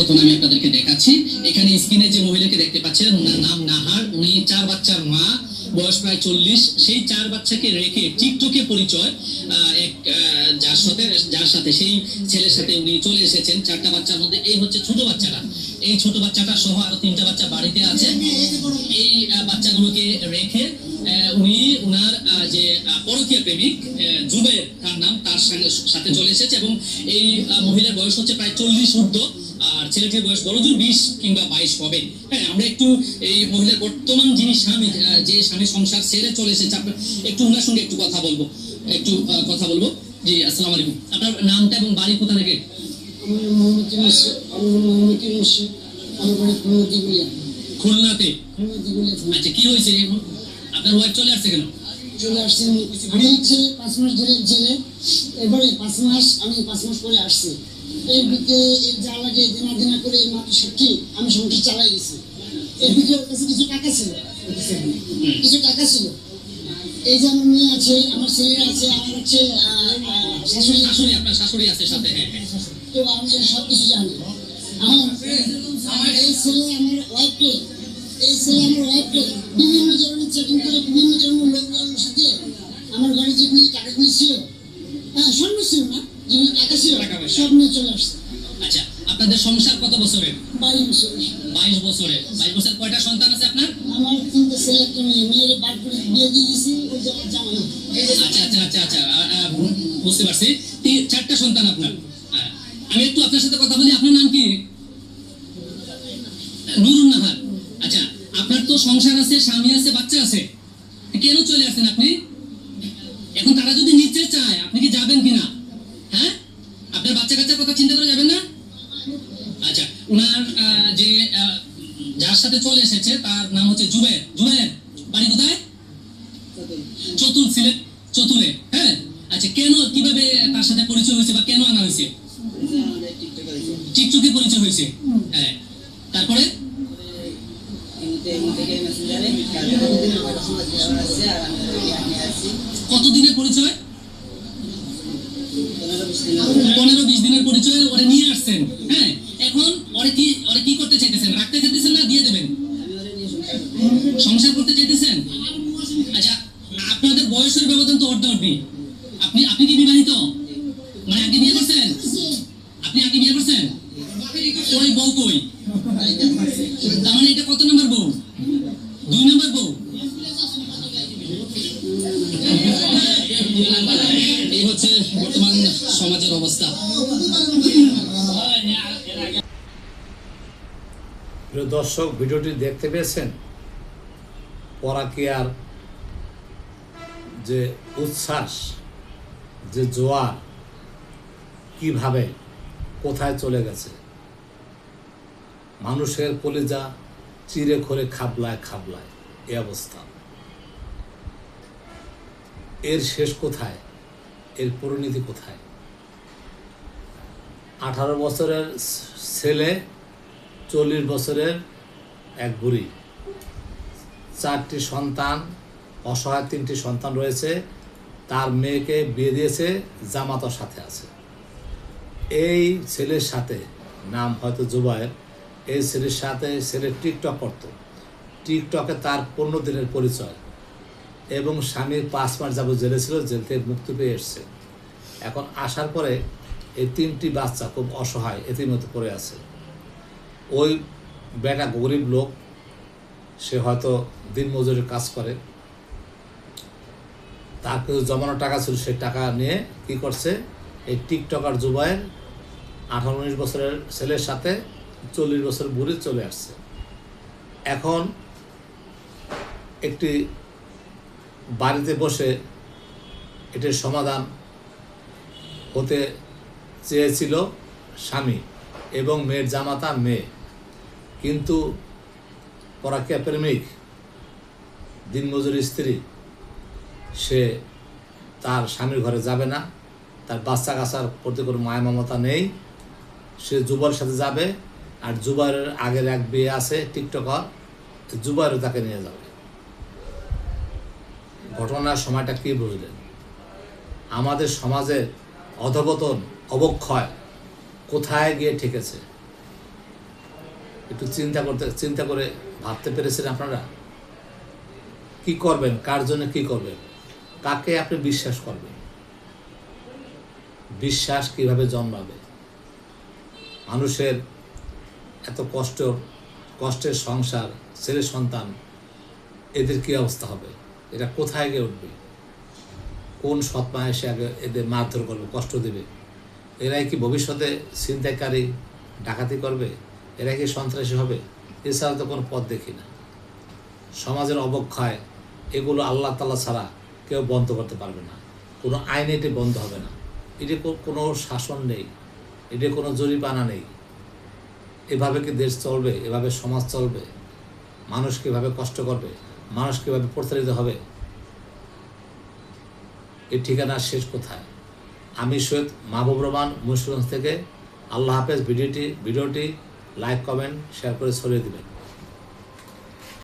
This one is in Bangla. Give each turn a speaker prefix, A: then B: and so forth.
A: প্রথমে আমি আপনাদেরকে দেখাচ্ছি। এখানে স্ক্রিনে যে মহিলাকে দেখতে পাচ্ছেন, ওনার নাম নাহার। উনি 4 বাচ্চার মা, বয়স প্রায় 40। সেই 4 বাচ্চাকে রেখে টিকটকে পরিচয় এক যার সাথে সেই ছেলের সাথে উনি চলে এসেছেন। 4টা বাচ্চার মধ্যে এই হচ্ছে ছোট বাচ্চাটা। এই ছোট বাচ্চাটা সহ আরো 3টা বাচ্চা বাড়িতে আছে। এই বাচ্চাগুলোকে রেখে উনি ওনার যে পরকীয়া প্রেমিক জুবের তার নাম, তার সাথে চলে এসেছে। এবং এই মহিলার বয়স হচ্ছে প্রায় 40 ঊর্ধ্ব, আর ছেলেটির বয়স বড়জোর 20 কিংবা 22 হবে। হ্যাঁ, আমরা একটু এই মহিলার বর্তমান যিনি স্বামী, যে স্বামী সংসার ছেড়ে চলে এসেছে, আপনার একটু ওনার সঙ্গে একটু কথা বলবো। জি, আসসালামু আলাইকুম। আপনার নামটা এবং বাড়ি কোথা থেকে? খুলনাতে। আচ্ছা, কি হয়েছে? আপনার ওয়াইফ চলে আসছে কেন?
B: চলে আসছে আমি হচ্ছে 5 মাস ধরে জেলে, এবারে 5 মাস পরে আসছি। এর দিকে যা লাগে দেনা করে মাত্র সাক্ষী আমি সংসার চালাই গেছি। এর দিকে ওর কাছে কিছু টাকা ছিল, এই যে আমার মেয়ে আছে, আমার ছেলে আছে, আমার হচ্ছে
A: শাশুড়ি, আপনার শাশুড়ি আছে সাথে? হ্যাঁ,
B: তো আমি সব কিছু জানি। এই ছেলে আমার ওয়াইফকে বিভিন্ন ধরনের চেকিং করে, বিভিন্ন ধরনের লোকগুলোর সাথে আমার ঘরে যেগুলি টাকাগুলি ছিল, স্বর্ণ ছিল না, যেগুলি টাকা ছিল সব নিয়ে চলে আসছে।
A: আচ্ছা, আপনাদের সংসার কত বছরের?
B: 22 বছর।
A: 22 বছরের। 22 বছর। কয়টা সন্তান আছে আপনার?
B: আমার 3টা ছেলে, একটা মেয়ে। মেয়ের বার করে বিয়ে দিয়ে দিয়েছি, ওই জামাই।
A: আচ্ছা, বুঝতে পারছি। 4টা সন্তান আপনার। আমি একটু আপনার সাথে কথা বলি। আপনার নাম কি? নুরুন নাহার। আচ্ছা, আপনার তো সংসার আছে, স্বামী আছে, বাচ্চা আছে, কেন চলে আসেন আপনি? এখন তারা যদি নিতে চায়, আপনি কি যাবেন কিনা? হ্যাঁ, আপনার বাচ্চা কাচ্চার কথা চিন্তা করে যাবেন না? আচ্ছা, ওনার যে যার সাথে চলে এসেছে তার নাম হচ্ছে জুবের। বাড়ি কোথায়? চতুলে। হ্যাঁ, আচ্ছা, কেন, কিভাবে তার সাথে পরিচয় হয়েছে বা কেন আনা হয়েছে? টিকটকে পরিচয় হয়েছে। হ্যাঁ, তারপরে কতদিনের পরিচয়? 15-20 দিনের পরিচয়। ওরে নিয়ে আসছেন। হ্যাঁ, এখন ওরে কি করতে চাইতেছেন? রাখতে চাইতেছেন না দিয়ে দেবেন? সংসার করতে চাইতেছেন। আচ্ছা, আপনাদের বয়সের ব্যবধান তো অর্ধ-অর্ধি। আপনি কি বিবাহিত? মানে আগে বিয়ে করছেন? আপনি আগে বিয়ে করছেন? ওই বউ কই? তার মানে এটা কত নম্বর বউ? 2 নম্বর বউ। এই হচ্ছে বর্তমান সমাজের অবস্থা।
C: প্রিয় দর্শক, ভিডিওটি দেখতে পেয়েছেন? পরকীয়ার যে উচ্ছ্বাস, যে জোয়ার কিভাবে কোথায় চলে গেছে, মানুষের কলিজা চিরে খোরে খাবলায় এই অবস্থা। এর শেষ কোথায়? এর পরিণতি কোথায়? 18 বছরের ছেলে, 40 বছরের এক বুড়ি, 4টি সন্তান, অসহায় 3টি সন্তান রয়েছে। তার মেয়েকে বিয়ে দিয়েছে, জামাতার সাথে আছে। এই ছেলের সাথে, নাম হয়তো জুবায়ের, এই ছেলের সাথে ছেলে টিকটক করত। টিকটকে তার 15 দিনের পরিচয়, এবং স্বামীর 5 মাস যাবত জেলে ছিল, জেল থেকে মুক্তি পেয়ে এসছে। এখন আসার পরে এই 3টি বাচ্চা খুব অসহায়, এতিম মতো পড়ে আছে। ওই বেটা গরিব লোক, সে হয়তো দিনমজুরের কাজ করে, তার কিছু জমানো টাকা ছিল, সেই টাকা নিয়ে কি করছে, এই টিকটকার জুবায়ের 18-19 বছরের ছেলের সাথে 40 বছর বুড়ি চলে আসছে। এখন একটি বাড়িতে বসে এটির সমাধান হতে চেয়েছিল স্বামী এবং মেয়ের জামাতা মেয়ে, কিন্তু পরকীয়া প্রেমিক, দিনমজুর স্ত্রী, সে তার স্বামীর ঘরে যাবে না, তার বাচ্চা কাচ্চার প্রতি কোনো মায়া মমতা নেই। সে জুবাইরের সাথে যাবে, আর জুবাইরের আগের এক বিয়ে আছে টিকটকার, জুবাইরও তাকে নিয়ে যাবে। ঘটনার সময়টা কি বুঝলেন? আমাদের সমাজের অধপতন, অবক্ষয় কোথায় গিয়ে ঠেকেছে? একটু চিন্তা করে ভাবতে পেরেছেন আপনারা? কি করবেন, কার জন্য কি করবেন, কাকে আপনি বিশ্বাস করবেন? বিশ্বাস কিভাবে জন্মাবে? মানুষের এত কষ্টের সংসার, ছেলে সন্তান, এদের কি অবস্থা হবে? এরা কোথায় গিয়ে উঠবে? কোন সৎমা এসে আগে এদের মারধর করবে, কষ্ট দেবে? এরাই কি ভবিষ্যতে ছিনতাইকারী, ডাকাতি করবে? এরা কি সন্ত্রাসী হবে? এছাড়া তো কোনো পথ দেখি না। সমাজের অবক্ষয়, এগুলো আল্লাহ তাআলা ছাড়া কেউ বন্ধ করতে পারবে না। কোনো আইনে এটি বন্ধ হবে না। এটি কোনো শাসন নেই, এটি কোনো জরিমানা নেই। এভাবে কি দেশ চলবে? এভাবে সমাজ চলবে? মানুষ কীভাবে কষ্ট করবে? মানুষ কীভাবে প্রতারিত হবে? এই ঠিকানার শেষ কোথায়? আমি সৈয়দ মাহবুব রহমান মুন্সিগঞ্জ থেকে। আল্লাহ হাফেজ। ভিডিওটি লাইক, কমেন্ট, শেয়ার করে ছড়িয়ে দেবেন।